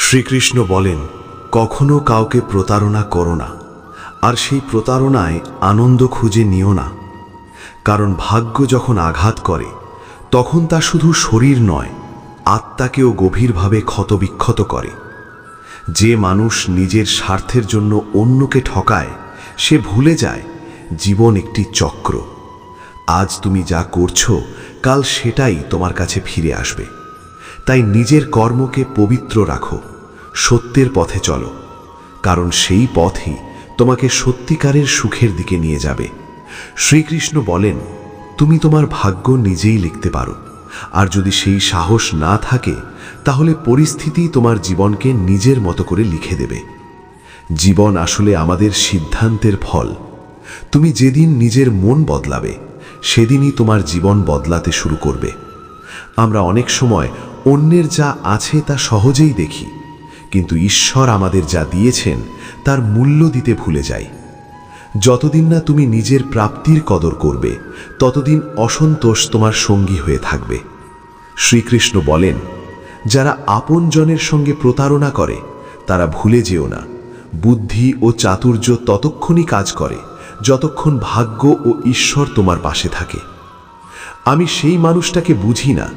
শ্রীকৃষ্ণ বলেন, কখনো কাউকে প্রতারণা করো না, আর সেই প্রতারণায় আনন্দ খুঁজে নিও না। কারণ ভাগ্য যখন আঘাত করে তখন তা শুধু শরীর নয়, আত্মাকেও গভীরভাবে ক্ষতবিক্ষত করে। যে মানুষ নিজের স্বার্থের জন্য অন্যকে ঠকায় সে ভুলে যায় জীবন একটি চক্র। আজ তুমি যা করছো কাল সেটাই তোমার কাছে ফিরে আসবে। তাই নিজের কর্মকে পবিত্র রাখো, সত্যের পথে চলো, কারণ সেই পথই তোমাকে সত্যিকারের সুখের দিকে নিয়ে যাবে। শ্রীকৃষ্ণ বলেন, তুমি তোমার ভাগ্য নিজেই লিখতে পারো, আর যদি সেই সাহস না থাকে তাহলে পরিস্থিতি তোমার জীবনকে নিজের মতো করে লিখে দেবে। জীবন আসলে আমাদের সিদ্ধান্তের ফল। তুমি যেদিন নিজের মন বদলাবে সেদিনই তোমার জীবন বদলাতে শুরু করবে। আমরা অনেক সময় অন্যের যা আছে তা সহজেই দেখি, কিন্তু ঈশ্বর আমাদের যা দিয়েছেন তার মূল্য দিতে ভুলে যাই। যতদিন না তুমি নিজের প্রাপ্তির কদর করবে ততদিন অসন্তোষ তোমার সঙ্গী হয়ে থাকবে। শ্রীকৃষ্ণ বলেন, যারা আপনজনের সঙ্গে প্রতারণা করে তারা ভুলে যেও না, বুদ্ধি ও চাতুর্য ততক্ষণই কাজ করে যতক্ষণ ভাগ্য ও ঈশ্বর তোমার পাশে থাকে। আমি সেই মানুষটাকে বুঝি না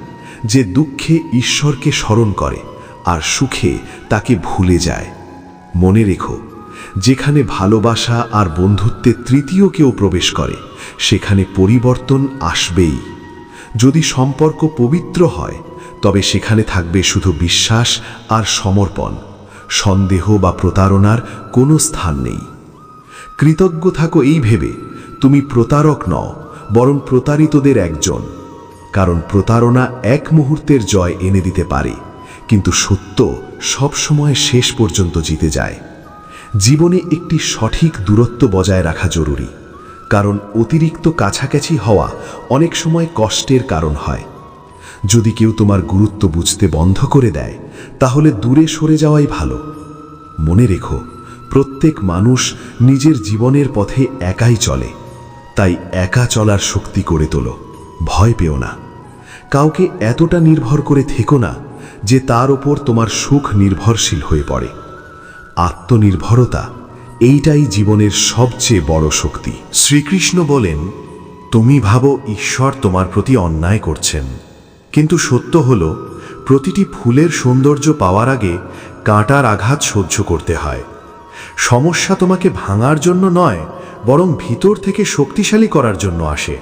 যে দুঃখে ঈশ্বরকে স্মরণ করে আর সুখে তাকে ভুলে যায়। মনে রেখো, যেখানে ভালোবাসা আর বন্ধুত্বে তৃতীয় কেউ প্রবেশ করে সেখানে পরিবর্তন আসবেই। যদি সম্পর্ক পবিত্র হয় তবে সেখানে থাকবে শুধু বিশ্বাস আর সমর্পণ। সন্দেহ বা প্রতারণার কোনো স্থান নেই। কৃতজ্ঞ থাকো এই ভেবে তুমি প্রতারক নও, বরং প্রতারিতদের একজন। কারণ প্রতারণা এক মুহূর্তের জয় এনে দিতে পারে, কিন্তু সত্য সবসময় শেষ পর্যন্ত জিতে যায়। জীবনে একটি সঠিক দূরত্ব বজায় রাখা জরুরি, কারণ অতিরিক্ত কাছাকাছি হওয়া অনেক সময় কষ্টের কারণ হয়। যদি কেউ তোমার গুরুত্ব বুঝতে বন্ধ করে দেয় তাহলে দূরে সরে যাওয়াই ভালো। মনে রেখো, প্রত্যেক মানুষ নিজের জীবনের পথে একাই চলে, তাই একা চলার শক্তি করে তোলো। ভয় পেও না। কাউকে এতটা নির্ভর করে থেকো না যে তার ওপর তোমার সুখ নির্ভরশীল হয়ে পড়ে। আত্মনির্ভরতা এইটাই জীবনের সবচেয়ে বড় শক্তি। শ্রীকৃষ্ণ বলেন, তুমি ভাবো ঈশ্বর তোমার প্রতি অন্যায় করছেন, কিন্তু সত্য হলো প্রতিটি ফুলের সৌন্দর্য পাওয়ার আগে কাঁটার আঘাত সহ্য করতে হয়। সমস্যা তোমাকে ভাঙার জন্য নয়, বরং ভিতর থেকে শক্তিশালী করার জন্য আসে।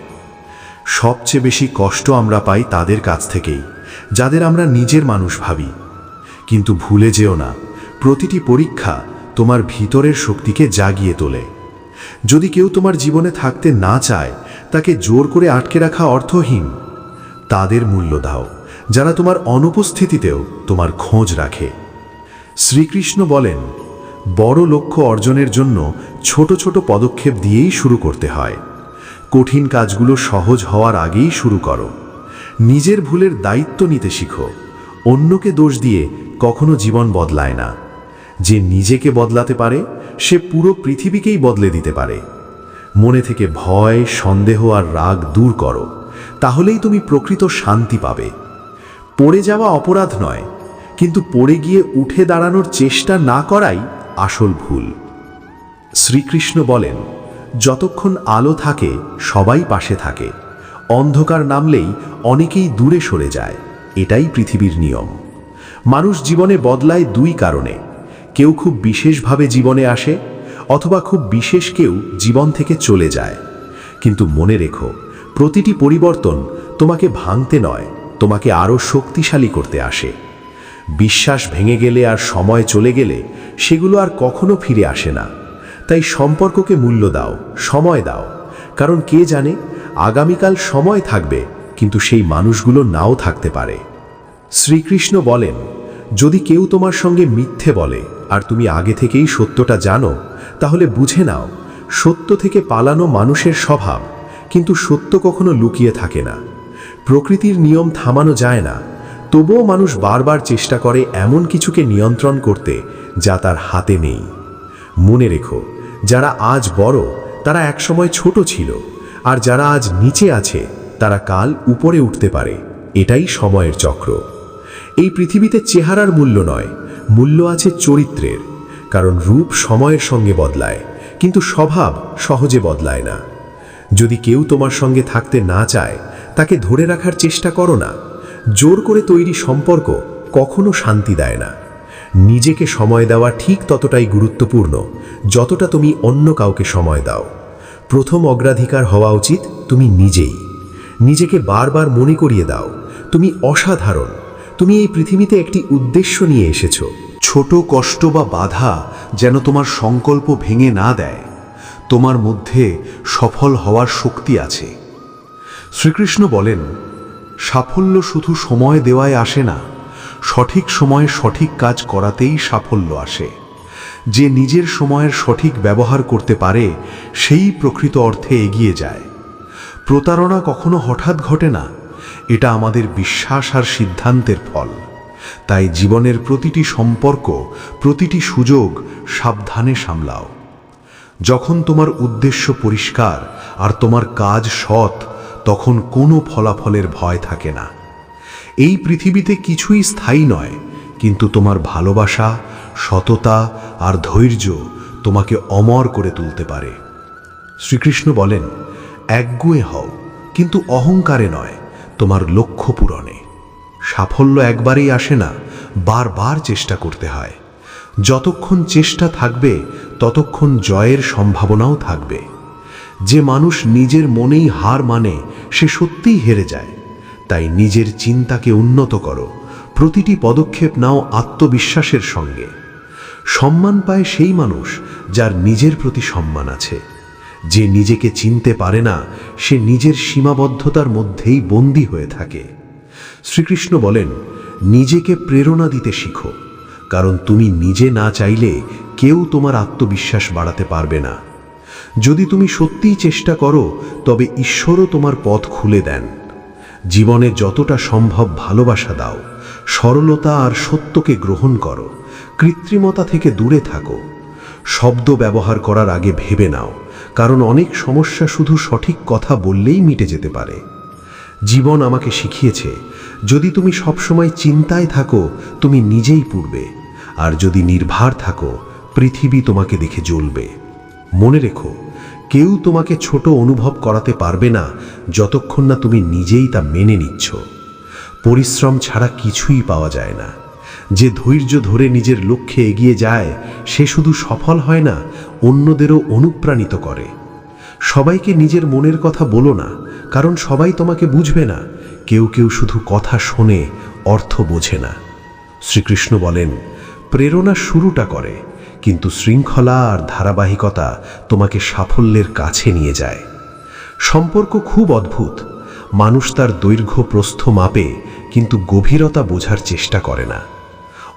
সবচেয়ে বেশি কষ্ট আমরা পাই তাদের কাছ থেকেই যাদের আমরা নিজের মানুষ ভাবি। কিন্তু ভুলে যেও না, প্রতিটি পরীক্ষা তোমার ভিতরের শক্তিকে জাগিয়ে তোলে। যদি কেউ তোমার জীবনে থাকতে না চায় তাকে জোর করে আটকে রাখা অর্থহীন। তাদের মূল্য দাও যারা তোমার অনুপস্থিতিতেও তোমার খোঁজ রাখে। শ্রীকৃষ্ণ বলেন, বড় লক্ষ্য অর্জনের জন্য ছোট ছোট পদক্ষেপ দিয়েই শুরু করতে হয়। কঠিন কাজগুলো সহজ হওয়ার আগেই শুরু করো। নিজের ভুলের দায়িত্ব নিতে শিখো। অন্যকে দোষ দিয়ে কখনো জীবন বদলায় না। যে নিজেকে বদলাতে পারে সে পুরো পৃথিবীকেই বদলে দিতে পারে। মনে থেকে ভয়, সন্দেহ আর রাগ দূর করো, তাহলেই তুমি প্রকৃত শান্তি পাবে। পড়ে যাওয়া অপরাধ নয়, কিন্তু পড়ে গিয়ে উঠে দাঁড়ানোর চেষ্টা না করাই আসল ভুল। শ্রীকৃষ্ণ বলেন, যতক্ষণ আলো থাকে সবাই পাশে থাকে, অন্ধকার নামলেই অনেকেই দূরে সরে যায়। এটাই পৃথিবীর নিয়ম। মানুষ জীবনে বদলায় দুই কারণে, কেউ খুব বিশেষভাবে জীবনে আসে, অথবা খুব বিশেষ কেউ জীবন থেকে চলে যায়। কিন্তু মনে রেখো, প্রতিটি পরিবর্তন তোমাকে ভাঙতে নয়, তোমাকে আরও শক্তিশালী করতে আসে। বিশ্বাস ভেঙে গেলে আর সময় চলে গেলে সেগুলো আর কখনো ফিরে আসে না। তাই সম্পর্ককে মূল্য দাও, সময় দাও, কারণ কে জানে আগামীকাল সময় থাকবে কিন্তু সেই মানুষগুলো নাও থাকতে পারে। শ্রীকৃষ্ণ বলেন, যদি কেউ তোমার সঙ্গে মিথ্যে বলে আর তুমি আগে থেকেই সত্যটা জানো, তাহলে বুঝে নাও সত্য থেকে পালানো মানুষের স্বভাব, কিন্তু সত্য কখনো লুকিয়ে থাকে না। প্রকৃতির নিয়ম থামানো যায় না, তবুও মানুষ বারবার চেষ্টা করে এমন কিছুকে নিয়ন্ত্রণ করতে যা তার হাতে নেই। মনে রেখো, যারা আজ বড় তারা একসময় ছোট ছিল, আর যারা আজ নিচে আছে তারা কাল উপরে উঠতে পারে। এটাই সময়ের চক্র। এই পৃথিবীতে চেহারার মূল্য নয়, মূল্য আছে চরিত্রের, কারণ রূপ সময়ের সঙ্গে বদলায়, কিন্তু স্বভাব সহজে বদলায় না। যদি কেউ তোমার সঙ্গে থাকতে না চায়, তাকে ধরে রাখার চেষ্টা করো না। জোর করে তৈরি সম্পর্ক কখনো শান্তি দেয় না। নিজেকে সময় দেওয়া ঠিক ততটাই গুরুত্বপূর্ণ যতটা তুমি অন্য কাউকে সময় দাও। প্রথম অগ্রাধিকার হওয়া উচিত তুমি নিজেই। নিজেকে বারবার মনে করিয়ে দাও, তুমি অসাধারণ, তুমি এই পৃথিবীতে একটি উদ্দেশ্য নিয়ে এসেছো। ছোট কষ্ট বা বাধা যেন তোমার সংকল্প ভেঙে না দেয়। তোমার মধ্যে সফল হওয়ার শক্তি আছে। শ্রীকৃষ্ণ বলেন, সাফল্য শুধু সময় দেওয়ায় আসে না, সঠিক সময়ে সঠিক কাজ করাতেই সাফল্য আসে। যে নিজের সময়ের সঠিক ব্যবহার করতে পারে সেই প্রকৃত অর্থে এগিয়ে যায়। প্রতারণা কখনো হঠাৎ ঘটে না, এটা আমাদের বিশ্বাস আর সিদ্ধান্তের ফল। তাই জীবনের প্রতিটি সম্পর্ক, প্রতিটি সুযোগ সাবধানে সামলাও। যখন তোমার উদ্দেশ্য পরিষ্কার আর তোমার কাজ সৎ, তখন কোনো ফলাফলের ভয় থাকে না। এই পৃথিবীতে কিছুই স্থায়ী নয়, কিন্তু তোমার ভালোবাসা, সততা আর ধৈর্য তোমাকে অমর করে তুলতে পারে। শ্রীকৃষ্ণ বলেন, একগুঁয়ে হও, কিন্তু অহংকারে নয়, তোমার লক্ষ্য পূরণে। সাফল্য একবারেই আসে না, বারবার চেষ্টা করতে হয়। যতক্ষণ চেষ্টা থাকবে ততক্ষণ জয়ের সম্ভাবনাও থাকবে। যে মানুষ নিজের মনেই হার মানে সে সত্যিই হেরে যায়। তাই নিজের চিন্তাকে উন্নত করো, প্রতিটি পদক্ষেপ নাও আত্মবিশ্বাসের সঙ্গে। সম্মান পায় সেই মানুষ যার নিজের প্রতি সম্মান আছে। যে নিজেকে চিনতে পারে না সে নিজের সীমাবদ্ধতার মধ্যেই বন্দী হয়ে থাকে। শ্রীকৃষ্ণ বলেন, নিজেকে প্রেরণা দিতে শিখো, কারণ তুমি নিজে না চাইলে কেউ তোমার আত্মবিশ্বাস বাড়াতে পারবে না। যদি তুমি সত্যিই চেষ্টা করো, তবে ঈশ্বরও তোমার পথ খুলে দেন। জীবনে যতটা সম্ভব ভালোবাসা দাও, সরলতা আর সত্যকে গ্রহণ করো, কৃত্রিমতা থেকে দূরে থাকো। শব্দ ব্যবহার করার আগে ভেবে নাও, কারণ অনেক সমস্যা শুধু সঠিক কথা বললেই মিটে যেতে পারে। জীবন আমাকে শিখিয়েছে, যদি তুমি সবসময় চিন্তায় থাকো তুমি নিজেই পুড়বে, আর যদি নির্ভর থাকো পৃথিবী তোমাকে দেখে জ্বলবে। মনে রেখো, কেউ তোমাকে ছোট অনুভব করাতে পারবে না যতক্ষণ না তুমি নিজেই তা মেনে নিচ্ছ। পরিশ্রম ছাড়া কিছুই পাওয়া যায় না। যে ধৈর্য ধরে নিজের লক্ষ্যে এগিয়ে যায় সে শুধু সফল হয় না, অন্যদেরও অনুপ্রাণিত করে। সবাইকে নিজের মনের কথা বলো না, কারণ সবাই তোমাকে বুঝবে না। কেউ কেউ শুধু কথা শোনে, অর্থ বোঝে না। শ্রীকৃষ্ণ বলেন, প্রেরণা শুরুটা করে, কিন্তু শৃঙ্খলা আর ধারাবাহিকতা তোমাকে সাফল্যের কাছে নিয়ে যায়। সম্পর্ক খুব অদ্ভুত। মানুষ তার দৈর্ঘ্য প্রস্থ মাপে, কিন্তু গভীরতা বোঝার চেষ্টা করে না।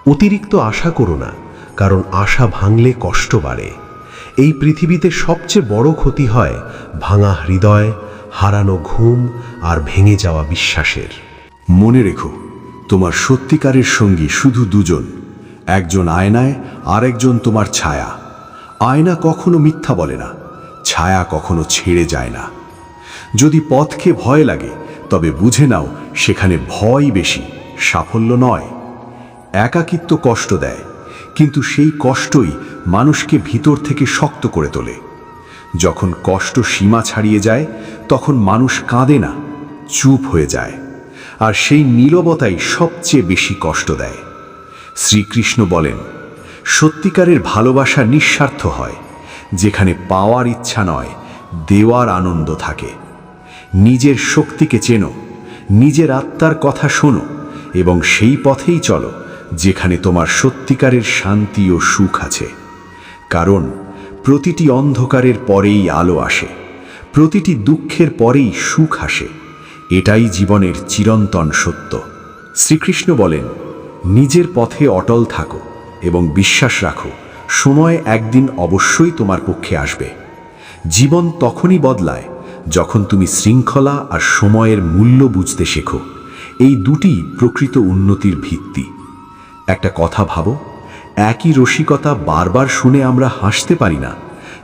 অতিরিক্ত আশা করো না, কারণ আশা ভাঙলে কষ্ট বাড়ে। এই পৃথিবীতে সবচেয়ে বড় ক্ষতি হয় ভাঙা হৃদয়, হারানো ঘুম আর ভেঙে যাওয়া বিশ্বাসের। মনে রেখো, তোমার সত্যিকারের সঙ্গী শুধু দুজন, একজন আয়নায় আর একজন তোমার ছায়া। আয়না কখনো মিথ্যা বলে না, ছায়া কখনো ছেড়ে যায় না। যদি পথকে ভয় লাগে তবে বুঝে নাও সেখানে ভয় বেশি, সাফল্য নয়। একাকিত্ব কষ্ট দেয়, কিন্তু সেই কষ্টই মানুষকে ভিতর থেকে শক্ত করে তোলে। যখন কষ্ট সীমা ছাড়িয়ে যায় তখন মানুষ কাঁদে না, চুপ হয়ে যায়, আর সেই নীরবতাই সবচেয়ে বেশি কষ্ট দেয়। শ্রীকৃষ্ণ বলেন, সত্যিকারের ভালোবাসা নিঃস্বার্থ হয়, যেখানে পাওয়ার ইচ্ছা নয়, দেওয়ার আনন্দ থাকে। নিজের শক্তিকে চেনো, নিজের আত্মার কথা শোনো, এবং সেই পথেই চলো যেখানে তোমার সত্যিকারের শান্তি ও সুখ আছে। কারণ প্রতিটি অন্ধকারের পরেই আলো আসে, প্রতিটি দুঃখের পরেই সুখ আসে। এটাই জীবনের চিরন্তন সত্য। শ্রীকৃষ্ণ বলেন, নিজের পথে অটল থাকো এবং বিশ্বাস রাখো, সময় একদিন অবশ্যই তোমার পক্ষে আসবে। জীবন তখনই বদলায় যখন তুমি শৃঙ্খলা আর সময়ের মূল্য বুঝতে শেখো। এই দুটি প্রকৃত উন্নতির ভিত্তি। একটা কথা ভাবো, একই রসিকতা বারবার শুনে আমরা হাসতে পারি না,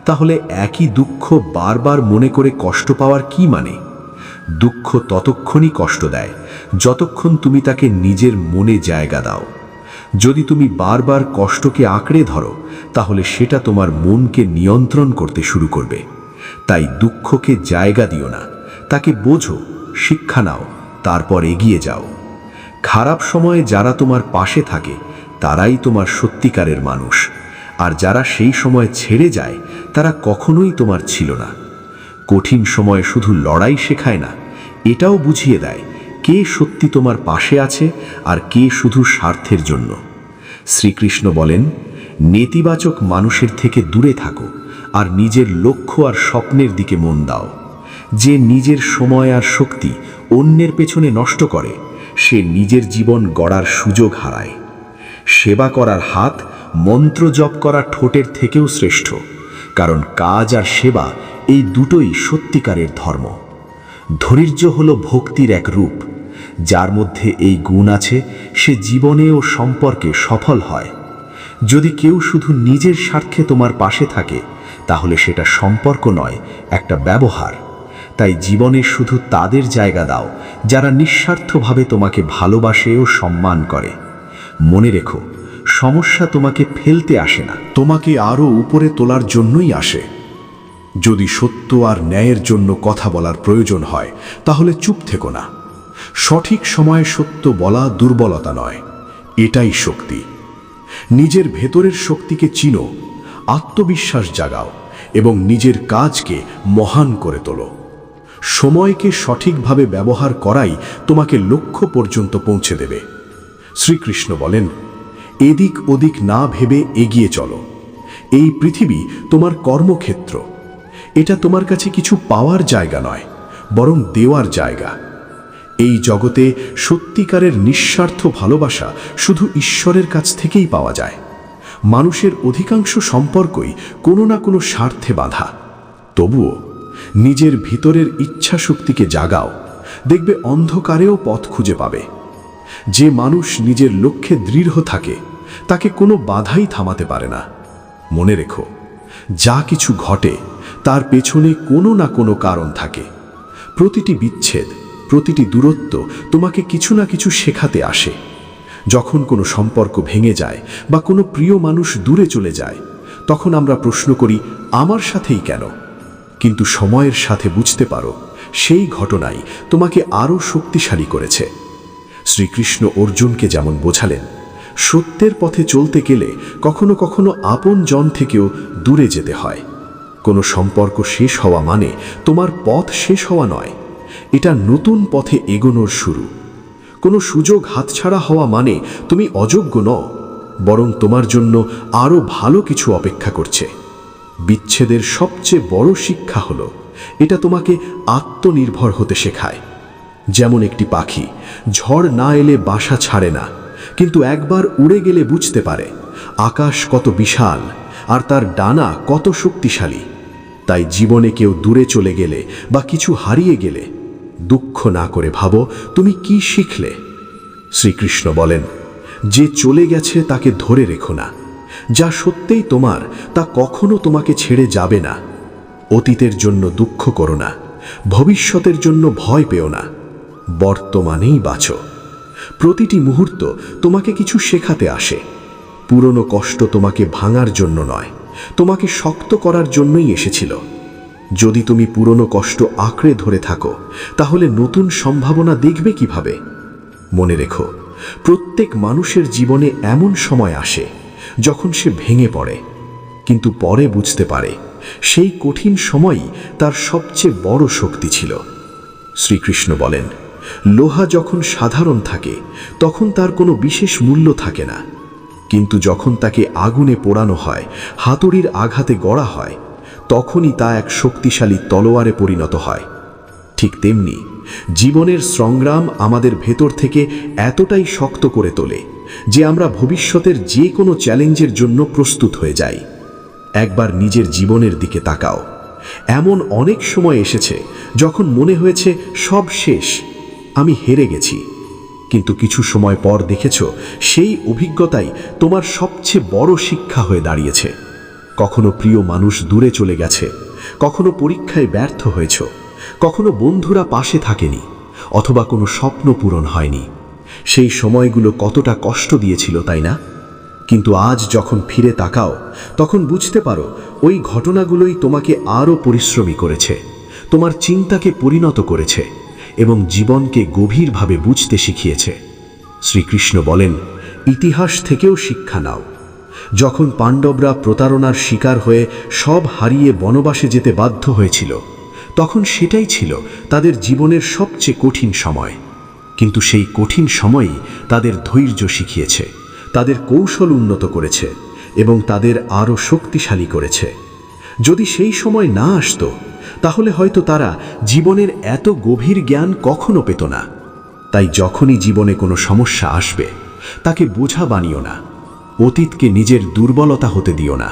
তাহলে একই দুঃখ বারবার মনে করে কষ্ট পাওয়ার কি মানে? দুঃখ ততক্ষণই কষ্ট দেয় যতক্ষণ তুমি তাকে নিজের মনে জায়গা দাও। যদি তুমি বারবার কষ্টকে আঁকড়ে ধরো তাহলে সেটা তোমার মনকে নিয়ন্ত্রণ করতে শুরু করবে। তাই দুঃখকে জায়গা দিও না, তাকে বোঝো, শিক্ষা নাও, তারপর এগিয়ে যাও। খারাপ সময়ে যারা তোমার পাশে থাকে তারাই তোমার সত্যিকারের মানুষ, আর যারা সেই সময় ছেড়ে যায় তারা কখনোই তোমার ছিল না। কঠিন সময়ে শুধু লড়াই শেখায় না, এটাও বুঝিয়ে দেয় কে সত্যি তোমার পাশে আছে আর কে শুধু স্বার্থের জন্য। শ্রীকৃষ্ণ বলেন, নেতিবাচক মানুষের থেকে দূরে থাকো আর নিজের লক্ষ্য আর স্বপ্নের দিকে মন দাও। যে নিজের সময় আর শক্তি অন্যের পেছনে নষ্ট করে সে নিজের জীবন গড়ার সুযোগ হারায়। সেবা করার হাত মন্ত্র জপ করা ঠোঁটের থেকেও শ্রেষ্ঠ, কারণ কাজ আর সেবা এই দুটোই সত্যিকারের ধর্ম। ধৈর্য হলো ভক্তির এক রূপ। যার মধ্যে এই গুণ আছে সে জীবনে ও সম্পর্কে সফল হয়। যদি কেউ শুধু নিজের স্বার্থে তোমার পাশে থাকে তাহলে সেটা সম্পর্ক নয়, একটা ব্যবহার। তাই জীবনে শুধু তাদের জায়গা দাও যারা নিঃস্বার্থভাবে তোমাকে ভালোবাসে ও সম্মান করে। মনে রেখো, সমস্যা তোমাকে ফেলতে আসে না, তোমাকে আরও উপরে তোলার জন্যই আসে। যদি সত্য আর ন্যায়ের জন্য কথা বলার প্রয়োজন হয় তাহলে চুপ থেকো না। সঠিক সময়ে সত্য বলা দুর্বলতা নয়, এটাই শক্তি। নিজের ভেতরের শক্তিকে চিনো, আত্মবিশ্বাস জাগাও এবং নিজের কাজকে মহান করে তোলো। সময়কে সঠিকভাবে ব্যবহার করাই তোমাকে লক্ষ্য পর্যন্ত পৌঁছে দেবে। শ্রীকৃষ্ণ বলেন, এদিক ওদিক না ভেবে এগিয়ে চলো। এই পৃথিবী তোমার কর্মক্ষেত্র। এটা তোমার কাছে কিছু পাওয়ার জায়গা নয়, বরং দেওয়ার জায়গা। এই জগতে সত্যিকারের নিঃস্বার্থ ভালোবাসা শুধু ঈশ্বরের কাছ থেকেই পাওয়া যায়। মানুষের অধিকাংশ সম্পর্কই কোনো না কোনো স্বার্থে বাঁধা। তবুও নিজের ভিতরের ইচ্ছা শক্তিকে জাগাও, দেখবে অন্ধকারেও পথ খুঁজে পাবে। যে মানুষ নিজের লক্ষ্যে দৃঢ় থাকে তাকে কোনো বাধাই থামাতে পারে না। মনে রেখো, যা কিছু ঘটে তার পেছনে কোনো না কোনো কারণ থাকে। প্রতিটি বিচ্ছেদ, প্রতিটি দূরত্ব তোমাকে কিছু না কিছু শেখাতে আসে। যখন কোনো সম্পর্ক ভেঙে যায় বা কোনো প্রিয় মানুষ দূরে চলে যায় তখন আমরা প্রশ্ন করি, আমার সাথেই কেন? কিন্তু সময়ের সাথে বুঝতে পারো সেই ঘটনাই তোমাকে আরও শক্তিশালী করেছে। শ্রীকৃষ্ণ অর্জুনকে যেমন বোঝালেন, সত্যের পথে চলতে গেলে কখনো কখনো আপন জন থেকেও দূরে যেতে হয়। কোনো সম্পর্ক শেষ হওয়া মানে তোমার পথ শেষ হওয়া নয়, এটা নতুন পথে এগোনোর শুরু। কোনো সুযোগ হাতছাড়া হওয়া মানে তুমি অযোগ্য নও, বরং তোমার জন্য আরও ভালো কিছু অপেক্ষা করছে। বিচ্ছেদের সবচেয়ে বড় শিক্ষা হলো এটা তোমাকে আত্মনির্ভর হতে শেখায়। যেমন একটি পাখি ঝড় না এলে বাসা ছাড়ে না, কিন্তু একবার উড়ে গেলে বুঝতে পারে আকাশ কত বিশাল আর তার ডানা কত শক্তিশালী। তাই জীবনে কেউ দূরে চলে গেলে বা কিছু হারিয়ে গেলে দুঃখ না করে ভাবো তুমি কি শিখলে। শ্রীকৃষ্ণ বলেন, যে চলে গেছে তাকে ধরে রেখো না, যা সত্যিই তোমার তা কখনো তোমাকে ছেড়ে যাবে না। অতীতের জন্য দুঃখ করো না, ভবিষ্যতের জন্য ভয় পেও না, বর্তমানেই বাঁচো। প্রতিটি মুহূর্ত তোমাকে কিছু শেখাতে আসে। পুরনো কষ্ট তোমাকে ভাঙার জন্য নয়, তোমাকে শক্ত করার জন্যই এসেছিল। যদি তুমি পুরনো কষ্ট আঁকড়ে ধরে থাকো তাহলে নতুন সম্ভাবনা দেখবে কিভাবে? মনে রেখো, প্রত্যেক মানুষের জীবনে এমন সময় আসে যখন সে ভেঙে পড়ে, কিন্তু পরে বুঝতে পারে সেই কঠিন সময়ই তার সবচেয়ে বড় শক্তি ছিল। শ্রীকৃষ্ণ বলেন, লোহা যখন সাধারণ থাকে তখন তার কোনো বিশেষ মূল্য থাকে না, কিন্তু যখন তাকে আগুনে পোড়ানো হয়, হাতুড়ির আঘাতে গড়া হয়, তখনই তা এক শক্তিশালী তলোয়ারে পরিণত হয়। ঠিক তেমনি জীবনের সংগ্রাম আমাদের ভেতর থেকে এতটাই শক্ত করে তোলে যে আমরা ভবিষ্যতের যে কোনো চ্যালেঞ্জের জন্য প্রস্তুত হয়ে যাই। একবার নিজের জীবনের দিকে তাকাও। এমন অনেক সময় এসেছে যখন মনে হয়েছে সব শেষ, আমি হেরে গেছি। কিন্তু কিছু সময় পর দেখেছ সেই অভিজ্ঞতাই তোমার সবচেয়ে বড় শিক্ষা হয়ে দাঁড়িয়েছে। কখনো প্রিয় মানুষ দূরে চলে গেছে, কখনো পরীক্ষায় ব্যর্থ হয়েছ, কখনো বন্ধুরা পাশে থাকেনি, অথবা কোনো স্বপ্ন পূরণ হয়নি। সেই সময়গুলো কতটা কষ্ট দিয়েছিল, তাই না? কিন্তু আজ যখন ফিরে তাকাও, তখন বুঝতে পারো ওই ঘটনাগুলোই তোমাকে আরও পরিশ্রমী করেছে, তোমার চিন্তাকে পরিণত করেছে এবং জীবনকে গভীরভাবে বুঝতে শিখিয়েছে। শ্রীকৃষ্ণ বলেন, ইতিহাস থেকেও শিক্ষা নাও। যখন পাণ্ডবরা প্রতারণার শিকার হয়ে সব হারিয়ে বনবাসে যেতে বাধ্য হয়েছিল, তখন সেটাই ছিল তাদের জীবনের সবচেয়ে কঠিন সময়। কিন্তু সেই কঠিন সময়ই তাদের ধৈর্য শিখিয়েছে, তাদের কৌশল উন্নত করেছে এবং তাদের আরও শক্তিশালী করেছে। যদি সেই সময় না আসতো, তাহলে হয়তো তারা জীবনের এত গভীর জ্ঞান কখনো পেত না। তাই যখনই জীবনে কোনো সমস্যা আসবে, তাকে বোঝা বানিও না, অতীতকে নিজের দুর্বলতা হতে দিও না,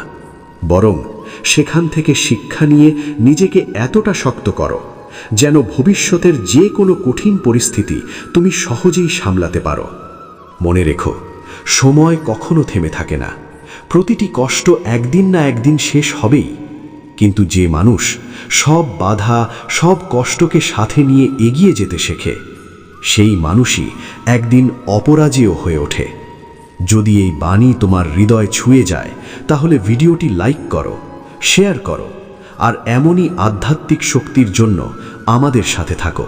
বরং সেখান থেকে শিক্ষা নিয়ে নিজেকে এতটা শক্ত করো যেন ভবিষ্যতের যে কোনো কঠিন পরিস্থিতি তুমি সহজেই সামলাতে পারো। মনে রেখো, সময় কখনো থেমে থাকে না, প্রতিটি কষ্ট একদিন না একদিন শেষ হবেই। কিন্তু যে মানুষ সব বাধা, সব কষ্টকে সাথে নিয়ে এগিয়ে যেতে শেখে, সেই মানুষই একদিন অপরাজেয় হয়ে ওঠে। যদি এই বাণী তোমার হৃদয় ছুঁয়ে যায়, তাহলে ভিডিওটি লাইক করো, শেয়ার করো আর এমনই আধ্যাত্মিক শক্তির জন্য আমাদের সাথে থাকো।